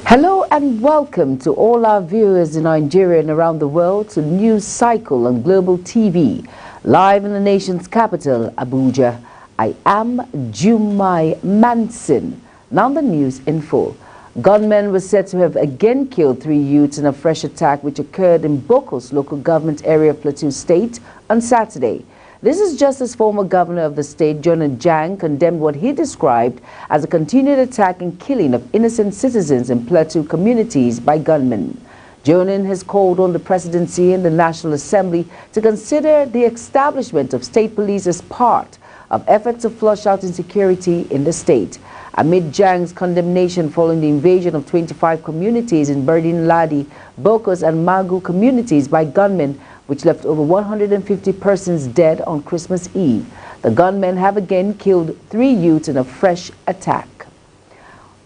Hello and welcome to all our viewers in Nigeria and around the world to Newscycle on Global TV, live in the nation's capital, Abuja. I am Jumai Manson. Now the news in full. Gunmen were said to have again killed 3 youths in a fresh attack which occurred in Boko's local government area of Plateau State on Saturday. This is just as former governor of the state, Jonah Jang, condemned what he described as a continued attack and killing of innocent citizens in Plateau communities by gunmen. Jonan has called on the presidency and the National Assembly to consider the establishment of state police as part of efforts to flush out insecurity in the state. Amid Jang's condemnation following the invasion of 25 communities in Berdin Ladi, Bokos and Magu communities by gunmen, which left over 150 persons dead on Christmas Eve. The gunmen have again killed 3 youths in a fresh attack.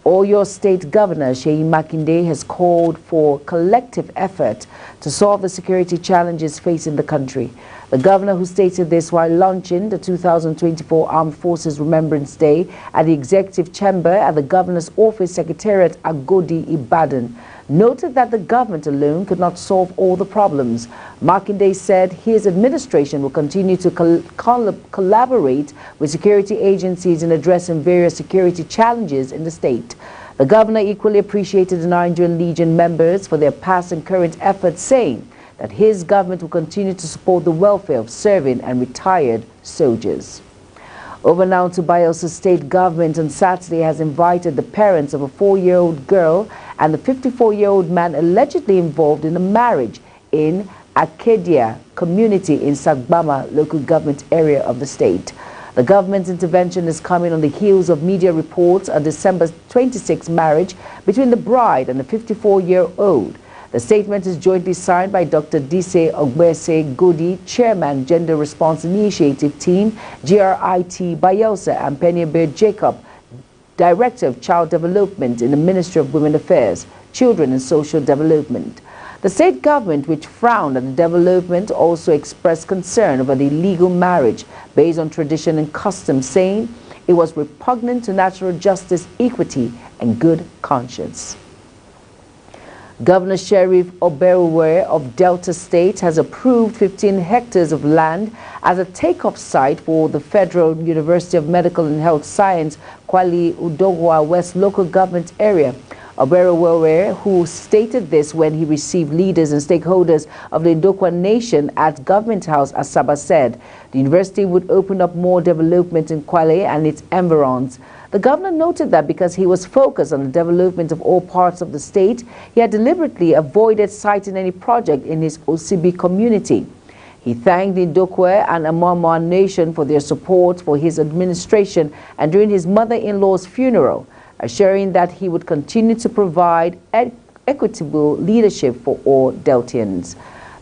Oyo State Governor Seyi Makinde has called for collective effort to solve the security challenges facing the country. The governor, who stated this while launching the 2024 Armed Forces Remembrance Day at the Executive Chamber at the Governor's Office Secretariat Agodi, Ibadan, noted that the government alone could not solve all the problems. Makinde said his administration will continue to collaborate with security agencies in addressing various security challenges in the state. The governor equally appreciated the Nigerian Legion members for their past and current efforts, saying that his government will continue to support the welfare of serving and retired soldiers. Over now to Bayelsa State Government on Saturday has invited the parents of a 4-year-old girl and the 54-year-old man allegedly involved in a marriage in Acadia community in Sagbama local government area of the state. The government's intervention is coming on the heels of media reports of December 26 marriage between the bride and the 54-year-old. The statement is jointly signed by Dr. Dise Ogbese Godi, Chairman, Gender Response Initiative Team, GRIT Bayelsa, and Pennybear Jacob, Director of Child Development in the Ministry of Women Affairs, Children and Social Development. The state government, which frowned at the development, also expressed concern over the illegal marriage based on tradition and custom, saying it was repugnant to natural justice, equity, and good conscience. Governor Sheriff Oberwe of Delta State has approved 15 hectares of land as a take-off site for the Federal University of Medical and Health Science, Kwali Udogwa West local government area. Oberwe, who stated this when he received leaders and stakeholders of the Ndokwa Nation at Government House, Asaba, said the university would open up more development in Kwale and its environs. The governor noted that because he was focused on the development of all parts of the state, he had deliberately avoided citing any project in his Osibi community. He thanked the Ndokwe and Amama Nation for their support for his administration and during his mother-in-law's funeral, assuring that he would continue to provide equitable leadership for all Deltians.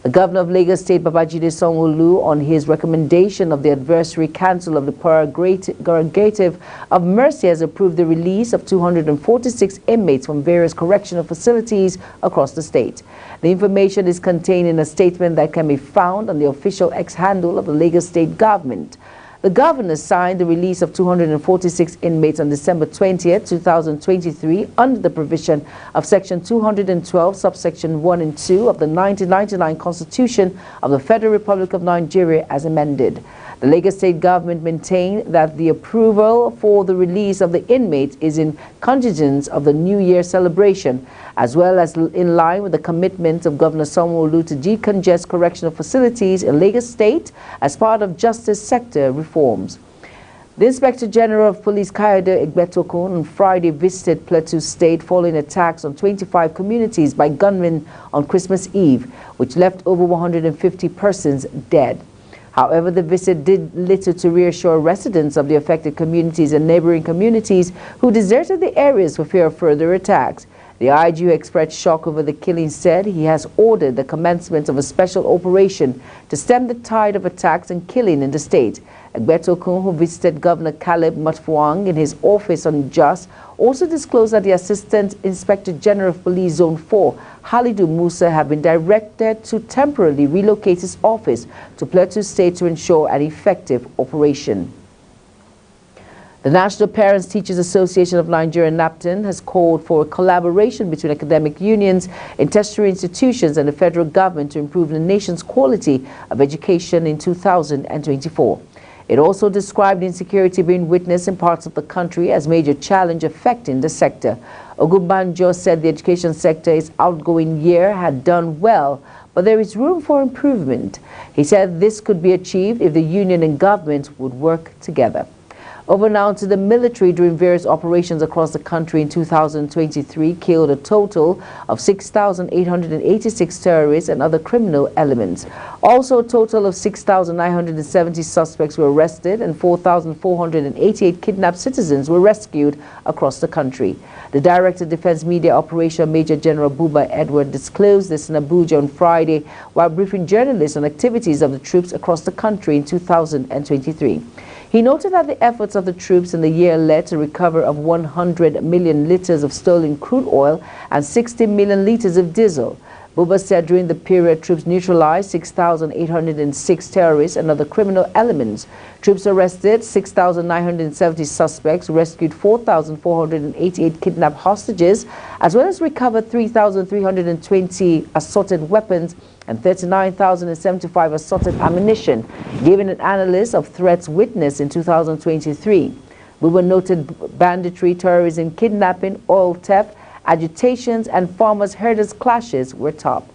The governor of Lagos State, Babajide Sanwo-Olu, on his recommendation of the Advisory Council of the Prerogative of Mercy, has approved the release of 246 inmates from various correctional facilities across the state. The information is contained in a statement that can be found on the official X handle of the Lagos State government. The governor signed the release of 246 inmates on December 20, 2023, under the provision of Section 212, subsection 1 and 2 of the 1999 Constitution of the Federal Republic of Nigeria as amended. The Lagos State government maintained that the approval for the release of the inmates is in continuance of the New Year celebration, as well as in line with the commitment of Governor Sanwo-Olu to decongest correctional facilities in Lagos State as part of justice sector reforms. The Inspector General of Police, Kayode Egbetokun, on Friday visited Plateau State following attacks on 25 communities by gunmen on Christmas Eve, which left over 150 persons dead. However, the visit did little to reassure residents of the affected communities and neighboring communities who deserted the areas for fear of further attacks. The IG, who expressed shock over the killing, said he has ordered the commencement of a special operation to stem the tide of attacks and killing in the state. Egbetokun, who visited Governor Caleb Mutfwang in his office on Jos, also disclosed that the Assistant Inspector General of Police Zone 4, Halidu Musa, have been directed to temporarily relocate his office to Plateau State to ensure an effective operation. The National Parents Teachers Association of Nigeria, NAPTEN, has called for a collaboration between academic unions in tertiary institutions and the federal government to improve the nation's quality of education in 2024. It also described insecurity being witnessed in parts of the country as a major challenge affecting the sector. Ogunbanjo said the education sector's outgoing year had done well, but there is room for improvement. He said this could be achieved if the union and government would work together. Over now to the military. During various operations across the country in 2023 killed a total of 6,886 terrorists and other criminal elements. Also, a total of 6,970 suspects were arrested and 4,488 kidnapped citizens were rescued across the country. The Director of Defense Media Operation, Major General Buba Edward, disclosed this in Abuja on Friday while briefing journalists on activities of the troops across the country in 2023. He noted that the efforts of the troops in the year led to recover of 100 million liters of stolen crude oil and 60 million liters of diesel. Buba said during the period, troops neutralized 6,806 terrorists and other criminal elements. Troops arrested 6,970 suspects, rescued 4,488 kidnapped hostages, as well as recovered 3,320 assorted weapons and 39,075 assorted ammunition, giving an analysis of threats witnessed in 2023. Buba noted banditry, terrorism, kidnapping, oil theft, agitations, and farmers-herders clashes were top.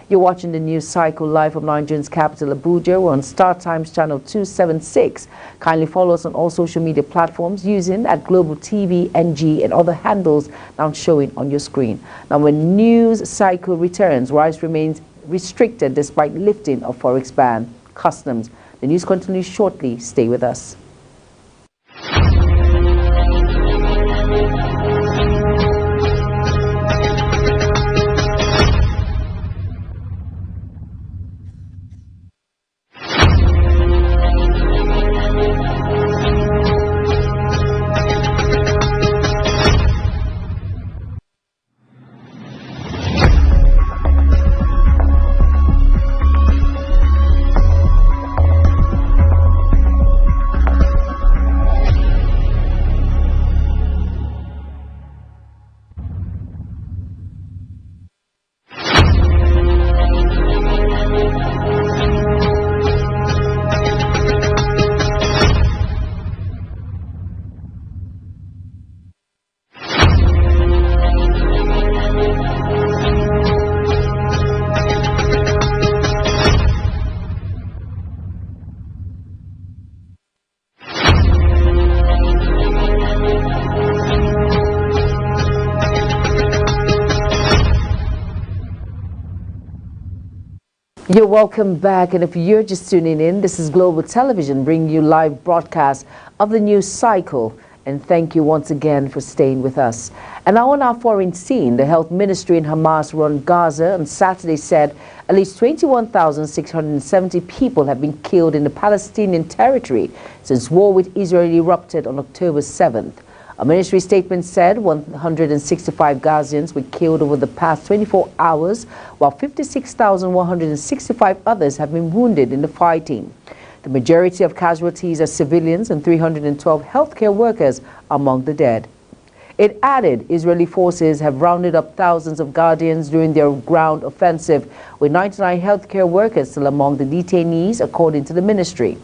You're watching the news cycle live from Nigeria's capital, Abuja. We're on Star Times channel 276. Kindly follow us on all social media platforms using @Global TV NG and other handles now showing on your screen. Now, when news cycle returns, rice remains restricted despite lifting of forex ban. Customs. The news continues shortly. Stay with us. You're welcome back, and if you're just tuning in, this is Global Television bringing you live broadcast of the news cycle, and thank you once again for staying with us. And now on our foreign scene, the health ministry in Hamas-run Gaza on Saturday said at least 21,670 people have been killed in the Palestinian territory since war with Israel erupted on October 7th. A ministry statement said 165 Gazians were killed over the past 24 hours, while 56,165 others have been wounded in the fighting. The majority of casualties are civilians and 312 healthcare workers among the dead. It added Israeli forces have rounded up thousands of Gazians during their ground offensive, with 99 healthcare workers still among the detainees, according to the ministry.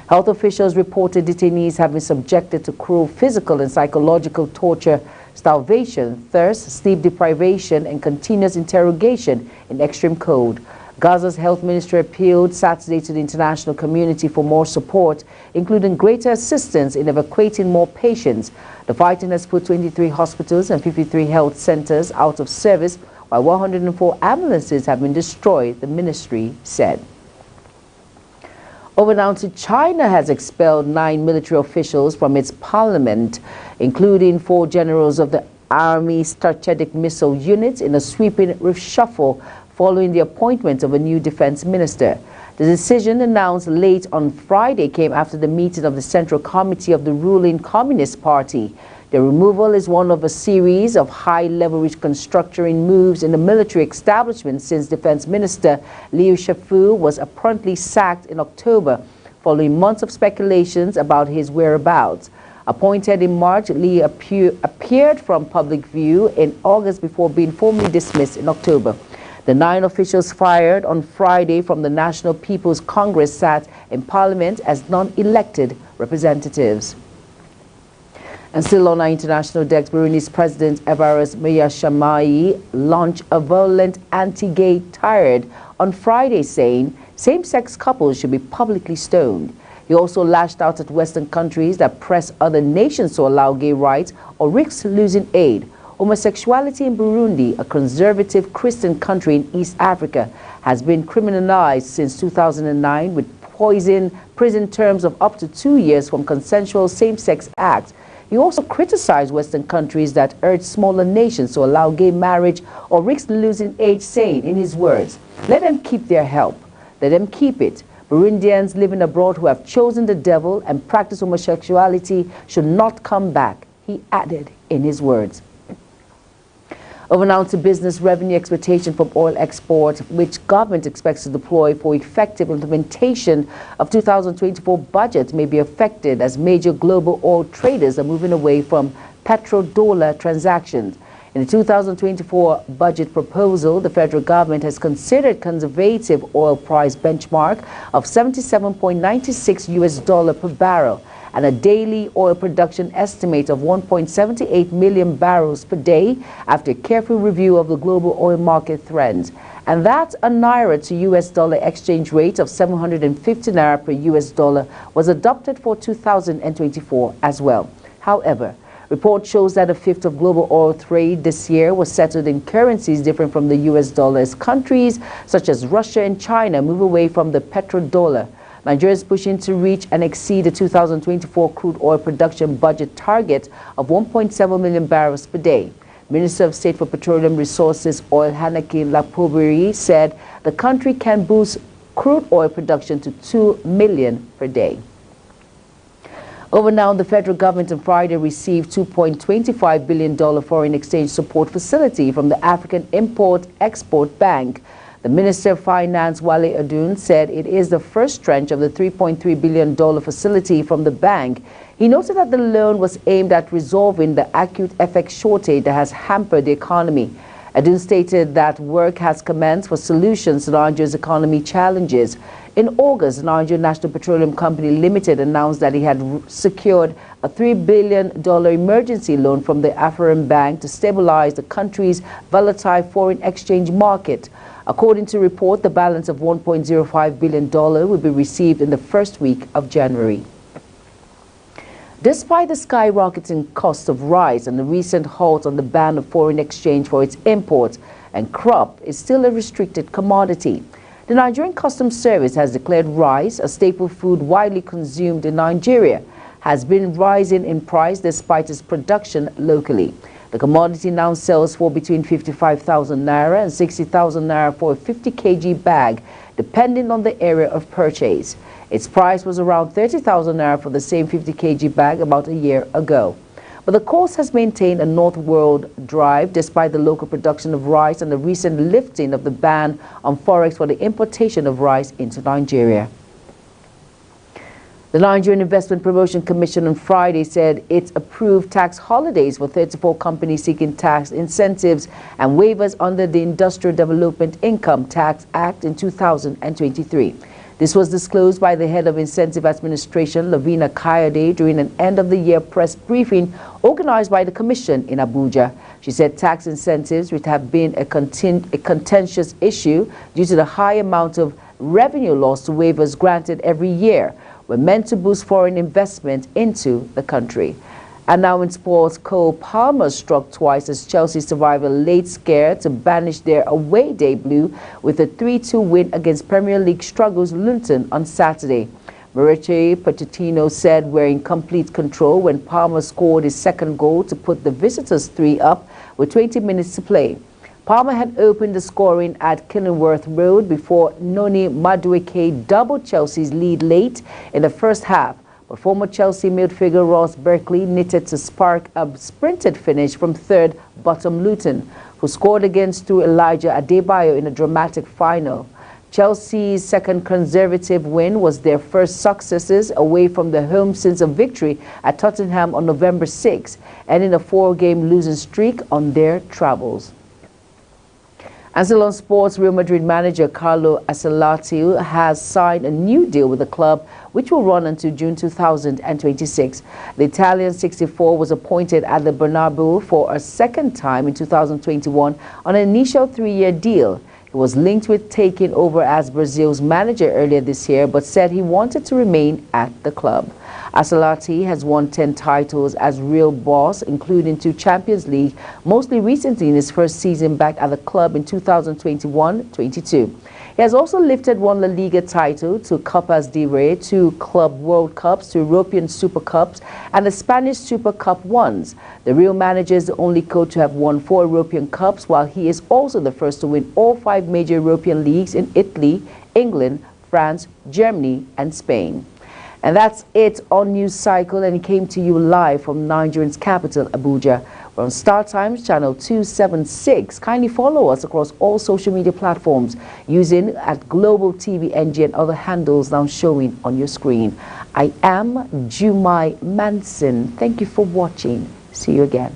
Health officials reported detainees have been subjected to cruel physical and psychological torture, starvation, thirst, sleep deprivation, and continuous interrogation in extreme cold. Gaza's health minister appealed Saturday to the international community for more support, including greater assistance in evacuating more patients. The fighting has put 23 hospitals and 53 health centers out of service, while 104 ambulances have been destroyed, the ministry said. Over now to China has expelled 9 military officials from its parliament, including 4 generals of the Army Strategic Missile Unit, in a sweeping reshuffle following the appointment of a new defense minister. The decision, announced late on Friday, came after the meeting of the Central Committee of the ruling Communist Party. The removal is one of a series of high-level reconstructing moves in the military establishment since Defense Minister Liu Shifu was apparently sacked in October, following months of speculations about his whereabouts. Appointed in March, Lee appeared from public view in August before being formally dismissed in October. The 9 officials fired on Friday from the National People's Congress sat in Parliament as non-elected representatives. And still on our international decks, Burundi's President Evariste Mayashamai launched a violent anti-gay tirade on Friday, saying same-sex couples should be publicly stoned. He also lashed out at Western countries that press other nations to allow gay rights or risk losing aid. Homosexuality in Burundi, a conservative Christian country in East Africa, has been criminalized since 2009 with prison terms of up to 2 years from consensual same-sex acts. He also criticized Western countries that urge smaller nations to allow gay marriage or risk losing aid, saying, in his words, "Let them keep their help. Let them keep it. Burundians living abroad who have chosen the devil and practice homosexuality should not come back," he added in his words. Over now to business revenue expectation from oil exports, which government expects to deploy for effective implementation of 2024 budget, may be affected as major global oil traders are moving away from petrodollar transactions. In the 2024 budget proposal, the federal government has considered conservative oil price benchmark of $77.96 per barrel and a daily oil production estimate of 1.78 million barrels per day after careful review of the global oil market trends. And that a naira to US dollar exchange rate of 750 naira per US dollar was adopted for 2024 as well. However, report shows that a fifth of global oil trade this year was settled in currencies different from the US dollar as countries such as Russia and China move away from the petrodollar. Nigeria is pushing to reach and exceed the 2024 crude oil production budget target of 1.7 million barrels per day. Minister of State for Petroleum Resources Oil Hanaki Lapobiri said the country can boost crude oil production to 2 million per day. Over now, the federal government on Friday received $2.25 billion foreign exchange support facility from the African Import-Export Bank. The Minister of Finance, Wale Adun, said it is the first tranche of the $3.3 billion facility from the bank. He noted that the loan was aimed at resolving the acute FX shortage that has hampered the economy. Adun stated that work has commenced for solutions to Nigeria's economy challenges. In August, Nigeria National Petroleum Company Limited announced that it had secured a $3 billion emergency loan from the African Bank to stabilize the country's volatile foreign exchange market. According to report, the balance of $1.05 billion will be received in the first week of January. Despite the skyrocketing cost of rice and the recent halt on the ban of foreign exchange for its imports, and crop is still a restricted commodity. The Nigerian Customs Service has declared rice, a staple food widely consumed in Nigeria, has been rising in price despite its production locally. The commodity now sells for between 55,000 naira and 60,000 naira for a 50 kg bag, depending on the area of purchase. Its price was around 30,000 naira for the same 50 kg bag about a year ago. But the course has maintained a northward drive despite the local production of rice and the recent lifting of the ban on forex for the importation of rice into Nigeria. The Nigerian Investment Promotion Commission on Friday said it approved tax holidays for 34 companies seeking tax incentives and waivers under the Industrial Development Income Tax Act in 2023. This was disclosed by the head of Incentive Administration, Lavina Kayode, during an end-of-the-year press briefing organized by the Commission in Abuja. She said tax incentives, which have been a contentious issue due to the high amount of revenue loss to waivers granted every year, were meant to boost foreign investment into the country. And now in sports, Cole Palmer struck twice as Chelsea survived a late scare to banish their away debut with a 3-2 win against Premier League struggles Luton on Saturday. Mauricio Pochettino said we're in complete control when Palmer scored his second goal to put the visitors 3 up with 20 minutes to play. Palmer had opened the scoring at Kenilworth Road before Noni Madueke doubled Chelsea's lead late in the first half. But former Chelsea midfielder Ross Berkeley knitted to spark a sprinted finish from third bottom Luton, who scored against through Elijah Adebayo in a dramatic final. Chelsea's second consecutive win was their first successes away from the home since a victory at Tottenham on November 6, ending a 4-game losing streak on their travels. And still on sports, Real Madrid manager Carlo Ancelotti has signed a new deal with the club, which will run until June 2026. The Italian 64 was appointed at the Bernabeu for a second time in 2021 on an initial 3-year deal. He was linked with taking over as Brazil's manager earlier this year, but said he wanted to remain at the club. Ancelotti has won 10 titles as Real boss, including 2 Champions League, mostly recently in his first season back at the club in 2021-22. He has also lifted 1 La Liga title, 2 Copas del Rey, 2 Club World Cups, 2 European Super Cups, and the Spanish Super Cup ones. The Real manager is the only coach to have won 4 European Cups, while he is also the first to win all 5 major European leagues in Italy, England, France, Germany, and Spain. And that's it on Newscycle, and it came to you live from Nigeria's capital, Abuja. We're on Star Times channel 276. Kindly follow us across all social media platforms using at Global TV NG and other handles now showing on your screen. I am Jumai Manson. Thank you for watching. See you again.